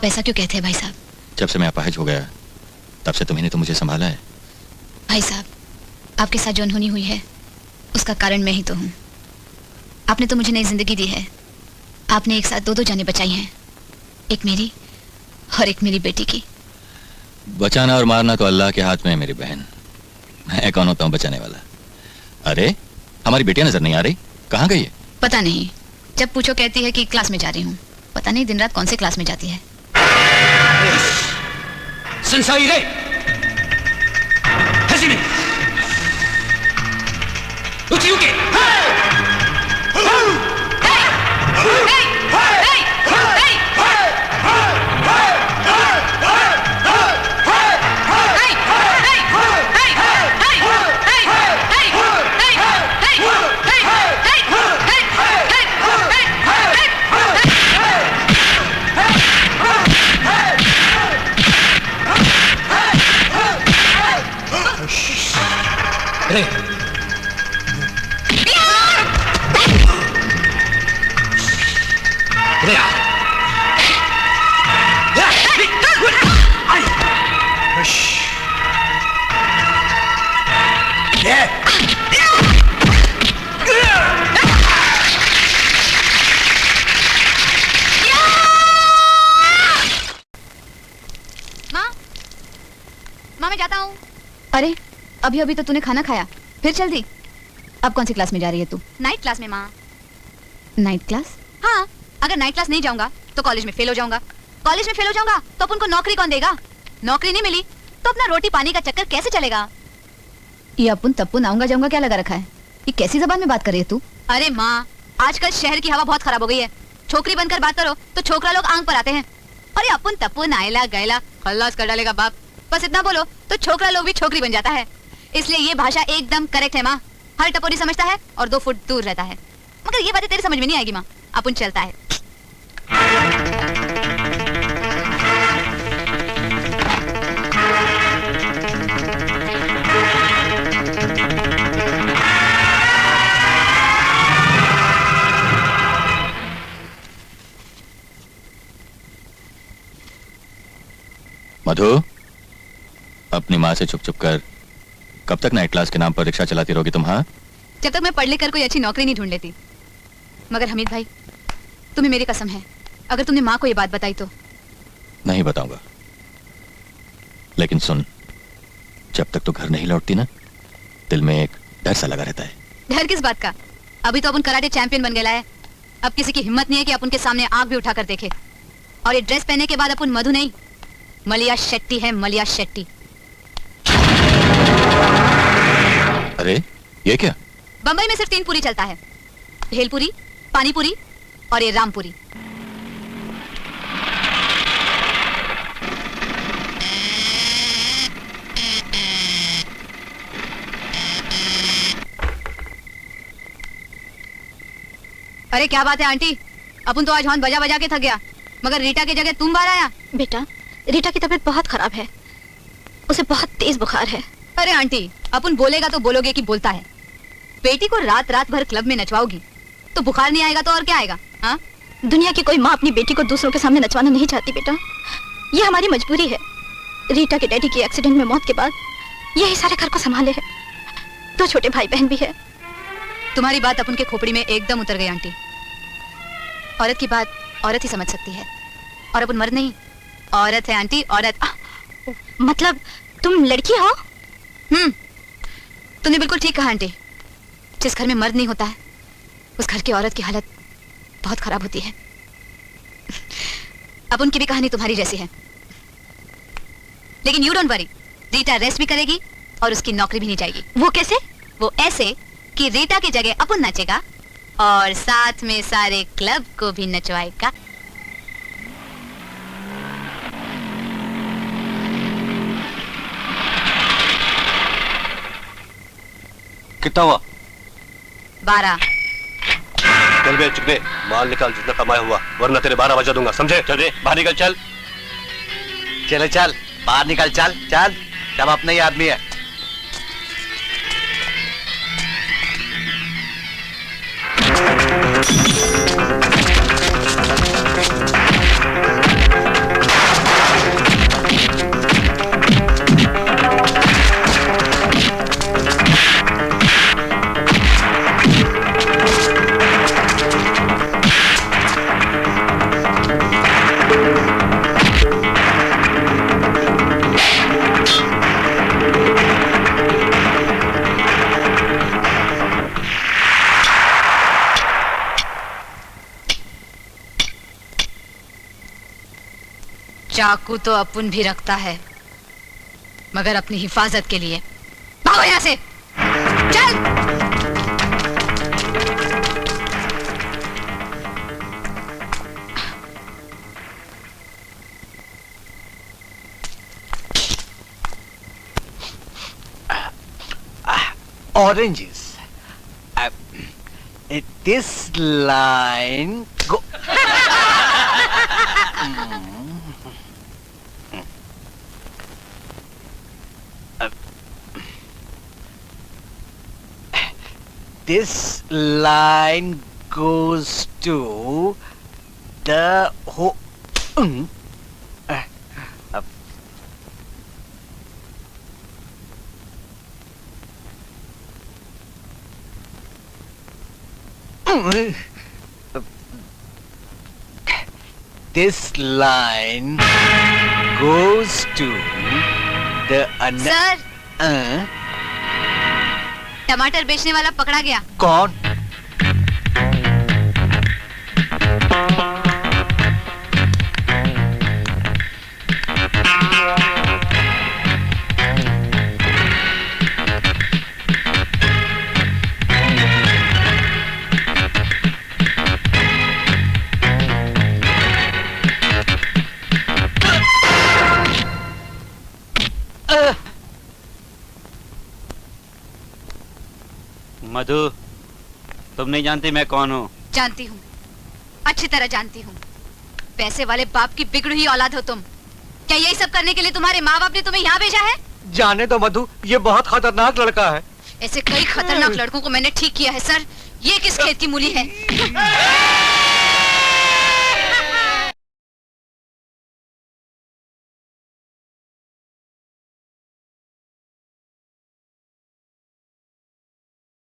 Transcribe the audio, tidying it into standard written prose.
आप ऐसा क्यों कहते हैं भाई साहब? जब से मैं अपाहिज हो गया तब से तुम्ही ने तो मुझे संभाला है। भाई साहब, आपके साथ जो अनहोनी हुई है उसका कारण मैं ही तो हूँ। आपने तो मुझे नई जिंदगी दी है। आपने एक साथ दो जानें बचाई हैं, एक मेरी और एक मेरी बेटी की। बचाना और मारना तो अल्लाह के हाथ में है मेरी बहन। मैं कौन होता हूँ बचाने वाला? अरे हमारी बेटियां नजर नहीं आ रही, कहाँ गई है? पता नहीं, जब पूछो कहती है कि क्लास में जा रही हूँ। पता नहीं दिन रात कौन से क्लास में जाती है। Sensei रे, हसीने, उचियुके, रे माँ मैं जाता हूँ। अरे अभी अभी तो तूने खाना खाया, फिर चल दी। अब कौन सी क्लास में जा रही है तू? नाइट क्लास में माँ। Night class? हाँ, अगर नाइट क्लास नहीं जाऊंगा तो कॉलेज में फेल हो जाऊंगा। कॉलेज में फेल हो जाऊंगा तो अपन को नौकरी कौन देगा? नौकरी नहीं मिली तो अपना रोटी पानी का चक्कर कैसे चलेगा? ये अपन तप्पुन आऊंगा जाऊंगा क्या लगा रखा है? ये कैसी जबान में बात कर रही है तू? अरे माँ, आजकल शहर की हवा बहुत खराब हो गई है। छोकरी बनकर बात करो तो छोकरा लोग आंख पर आते हैं। अरे अपन तप्पुन आयला गैला खल्लास कर डालेगा बाप। बस इतना बोलो तो छोकरा लोग भी छोकरी बन जाता है। इसलिए ये भाषा एकदम करेक्ट है माँ। हर टपोरी समझता है और 2 फुट दूर रहता है। मगर ये बातें तेरी समझ में नहीं आएगी माँ। अपन चलता है। मधु, अपनी माँ से छुप छुप कर कब तक नाइट क्लास के नाम पर रिक्शा चलाती रहोगी तुम? हाँ, जब तक मैं पढ़ लिख कर कोई अच्छी नौकरी नहीं ढूंढ लेती। मगर हमीद भाई, तुम्हें मेरी कसम है, अगर तुमने माँ को ये बात बताई तो? नहीं बताऊंगा। लेकिन सुन, जब तक तू घर नहीं लौटती ना, दिल में एक डर सा लगा रहता है। डर किस बात का? अभी तो अपन कराटे चैंपियन बन गया है। अब किसी की हिम्मत नहीं है कि अपन के सामने आंख भी उठाकर देखे। और ये ड्रेस पहनने के बाद अपन मधु नहीं, मलिया शेट्टी है, मलिया शेट्टी। अरे ये क्या? बंबई में सिर्फ 3 पूरी चलता है, भेलपुरी, पानीपुरी और ये रामपुरी। अरे क्या बात है आंटी, अपन तो आज हॉर्न बजा बजा के थक गया, मगर रीटा की जगह तुम बाहर आया। बेटा, रीटा की तबीयत बहुत खराब है, उसे बहुत तेज बुखार है। अरे आंटी, अपन बोलेगा तो बोलोगे कि बोलता है। बेटी को रात रात भर क्लब में नचवाओगी तो बुखार नहीं आएगा तो और क्या आएगा? हाँ, दुनिया की कोई माँ अपनी बेटी को दूसरों के सामने नचवाना नहीं चाहती बेटा, ये हमारी मजबूरी है। रीटा के डैडी की एक्सीडेंट में मौत के बाद यही सारे घर को संभाले है। 2 छोटे भाई बहन भी है। तुम्हारी बात अपन के खोपड़ी में एकदम उतर गई आंटी। औरत की बात औरत ही समझ सकती है, और अपन मर्द नहीं। औरत है आंटी, औरत। मतलब तुम लड़की हो? तुमने बिल्कुल ठीक कहा आंटी। जिस घर में मर्द नहीं होता है उस घर की औरत की हालत बहुत खराब होती है। अब उनकी भी कहानी तुम्हारी जैसी है, लेकिन you don't worry, Rita rest भी करेगी और उसकी नौकरी भी नहीं जाएगी। वो कैसे? वो ऐसे कि रीटा की जगह अपन नचेगा और साथ में सारे क्लब को भी नचवाएगा। कितना हुआ? 12। चल बे चिकने, माल निकाल जितना कमाया हुआ, वरना तेरे 12 बजा दूंगा, समझे? चल रे, बाहर निकल चल। चले चल, बाहर निकल चल चल, सब अपना ही आदमी है। चाकू तो अपुन भी रखता है, मगर अपनी हिफाजत के लिए। भागो यहाँ से, चल। Oranges. This line go. This line goes to the ho. This line goes to the sir, टमाटर बेचने वाला पकड़ा गया। कौन? मधु, तुम नहीं जानती मैं कौन हूँ? जानती हूँ, अच्छी तरह जानती हूँ। पैसे वाले बाप की बिगड़ी हुई औलाद हो तुम। क्या यही सब करने के लिए तुम्हारे माँ बाप ने तुम्हें यहाँ भेजा है? जाने दो मधु, ये बहुत खतरनाक लड़का है। ऐसे कई खतरनाक लड़कों को मैंने ठीक किया है सर। ये किस खेत की मूली है?